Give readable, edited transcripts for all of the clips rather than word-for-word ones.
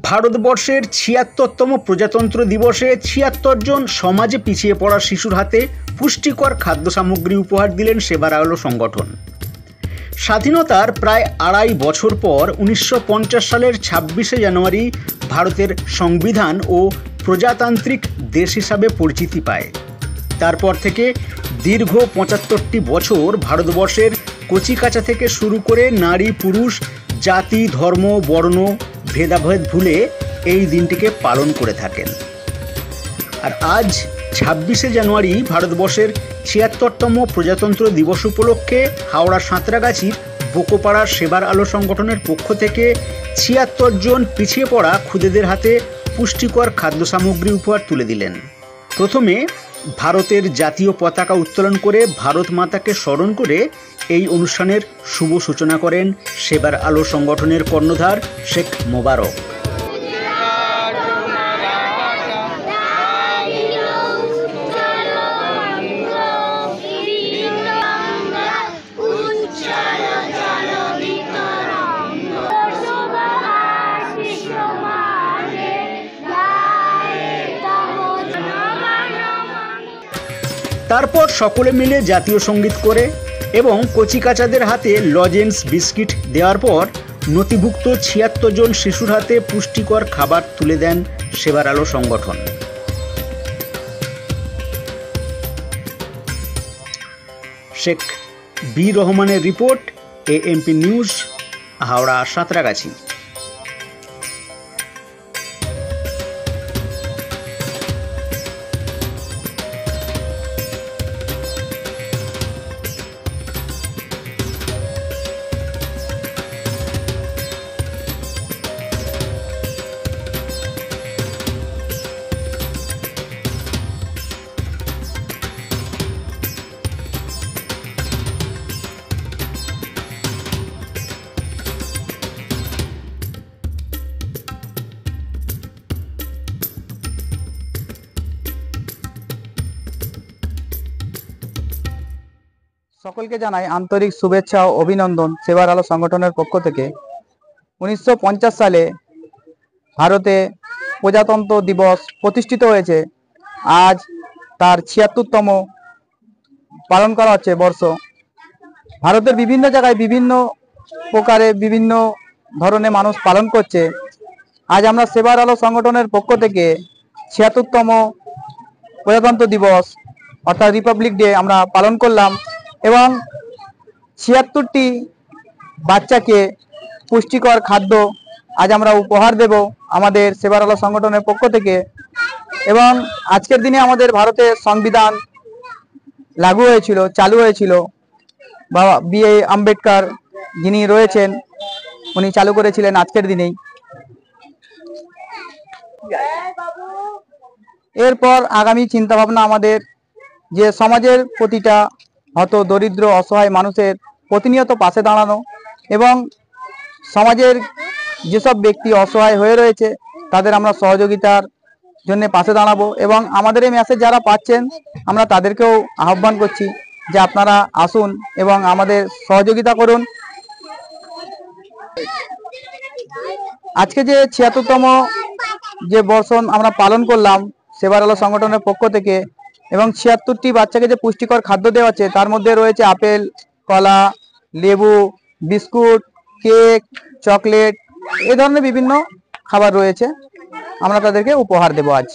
ভারতবর্ষের ৭৬তম প্রজাতন্ত্র দিবসে ৭৬ জন সমাজে পিছিয়ে পড়া শিশুর হাতে পুষ্টিকর খাদ্য সামগ্রী উপহার দিলেন সেবার আলো সংগঠন। স্বাধীনতার প্রায় আড়াই বছর পর ১৯৫০ সালের ২৬শে জানুয়ারি ভারতের সংবিধান ও প্রজাতান্ত্রিক দেশ হিসাবে পরিচিতি পায়। তারপর থেকে দীর্ঘ ৭৫টি বছর ভারতবর্ষের কচিকাঁচা থেকে শুরু করে নারী পুরুষ, জাতি, ধর্ম, বর্ণ ভেদাভেদ ভুলে এই দিনটিকে পালন করে থাকেন। আর আজ ২৬শে জানুয়ারি ভারতবর্ষের ৭৬তম প্রজাতন্ত্র দিবস উপলক্ষে হাওড়া সাঁতরাগাছির বোকোপাড়ার সেবার আলো সংগঠনের পক্ষ থেকে ৭৬ জন পিছিয়ে পড়া খুদেদের হাতে পুষ্টিকর খাদ্য সামগ্রী উপহার তুলে দিলেন। প্রথমে ভারতের জাতীয় পতাকা উত্তোলন করে ভারত মাতাকে স্মরণ করে এই অনুষ্ঠানের শুভ সূচনা করেন সেবার আলো সংগঠনের কর্ণধার শেখ মোবারক। তারপর সকলে মিলে জাতীয় সঙ্গীত করে এবং কচিকাঁচাদের হাতে লজেন্স বিস্কিট দেওয়ার পর নথিভুক্ত ৭৬ জন শিশুর হাতে পুষ্টিকর খাবার তুলে দেন সেবার আলো সংগঠন। শেখ বি রহমানের report, AMP news, Howrah Santragachi. সকলকে জানাই আন্তরিক শুভেচ্ছা ও অভিনন্দন সেবার আলো সংগঠনের পক্ষ থেকে। ১৯৫০ সালে ভারতে প্রজাতন্ত্র দিবস প্রতিষ্ঠিত হয়েছে। আজ তার ৭৬তম পালন করা হচ্ছে বর্ষ। ভারতের বিভিন্ন জায়গায় বিভিন্ন প্রকারে বিভিন্ন ধরনের মানুষ পালন করছে। আজ আমরা সেবার আলো সংগঠনের পক্ষ থেকে ৭৬তম প্রজাতন্ত্র দিবস অর্থাৎ রিপাবলিক ডে আমরা পালন করলাম এবং ৭৬টি বাচ্চাকে পুষ্টিকর খাদ্য আজ আমরা উপহার দেব আমাদের সেবার আলো সংগঠনের পক্ষ থেকে। এবং আজকের দিনে আমাদের ভারতের সংবিধান লাগু হয়েছিল, চালু হয়েছিল। বাবা বি.আর. আম্বেদকর যিনি রয়েছেন উনি চালু করেছিলেন আজকের দিনেই। এরপর আগামী চিন্তাভাবনা আমাদের যে সমাজের প্রতিটা হত দরিদ্র অসহায় মানুষের প্রতিনিয়ত পাশে দাঁড়ানো এবং সমাজের যেসব ব্যক্তি অসহায় হয়ে রয়েছে তাদের আমরা সহযোগিতার জন্য পাশে দাঁড়াবো। এবং আমাদের এই মেসেজ যারা পাচ্ছেন আমরা তাদেরকেও আহ্বান করছি যে আপনারা আসুন এবং আমাদের সহযোগিতা করুন। আজকে যে ৭৬তম যে বর্ষণ আমরা পালন করলাম সেবার আলো সংগঠনের পক্ষ থেকে এবং ৭৬টি বাচ্চাকে যে পুষ্টিকর খাদ্য দেওয়া হচ্ছে তার মধ্যে রয়েছে আপেল, কলা, লেবু, বিস্কুট, কেক, চকলেট, এই ধরনের বিভিন্ন খাবার রয়েছে। আমরা তাদেরকে উপহার দেব। আজ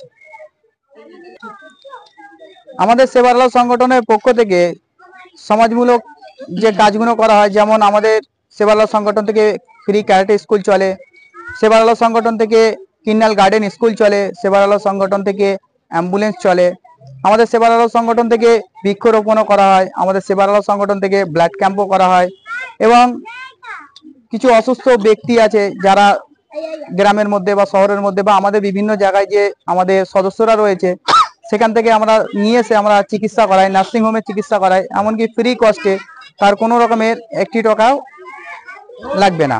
আমাদের সেবার আলো সংগঠনের পক্ষ থেকে সমাজমূলক যে কাজগুলো করা হয়, যেমন আমাদের সেবার আলো সংগঠন থেকে ফ্রি ক্যারাটে স্কুল চলে, সেবার আলো সংগঠন থেকে কিন্ডাল গার্ডেন স্কুল চলে, সেবার আলো সংগঠন থেকে অ্যাম্বুলেন্স চলে, আমাদের সেবার আলো সংগঠন থেকে বৃক্ষরোপণও করা হয়, আমাদের সেবার আলো সংগঠন থেকে ব্লাড ক্যাম্পও করা হয় এবং কিছু অসুস্থ ব্যক্তি আছে যারা গ্রামের মধ্যে বা শহরের মধ্যে বা আমাদের বিভিন্ন জায়গায় যে আমাদের সদস্যরা রয়েছে সেখান থেকে আমরা নিয়ে এসে আমরা চিকিৎসা করাই, নার্সিংহোমে চিকিৎসা করাই, এমনকি ফ্রি কস্টে, তার কোনো রকমের একটি টাকাও লাগবে না।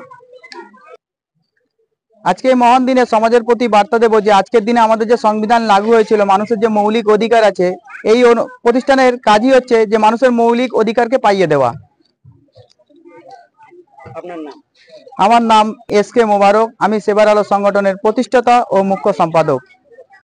আজকে এই মহান দিনে সমাজের প্রতি বার্তা দেব যে আজকের দিনে আমাদের যে সংবিধান লাগু হয়েছিল, মানুষের যে মৌলিক অধিকার আছে, এই প্রতিষ্ঠানের কাজই হচ্ছে যে মানুষের মৌলিক অধিকারকে পাইয়ে দেওয়া। আপনার নাম? আমার নাম এস কে মোবারক, আমি সেবার আলো সংগঠনের প্রতিষ্ঠাতা ও মুখ্য সম্পাদক।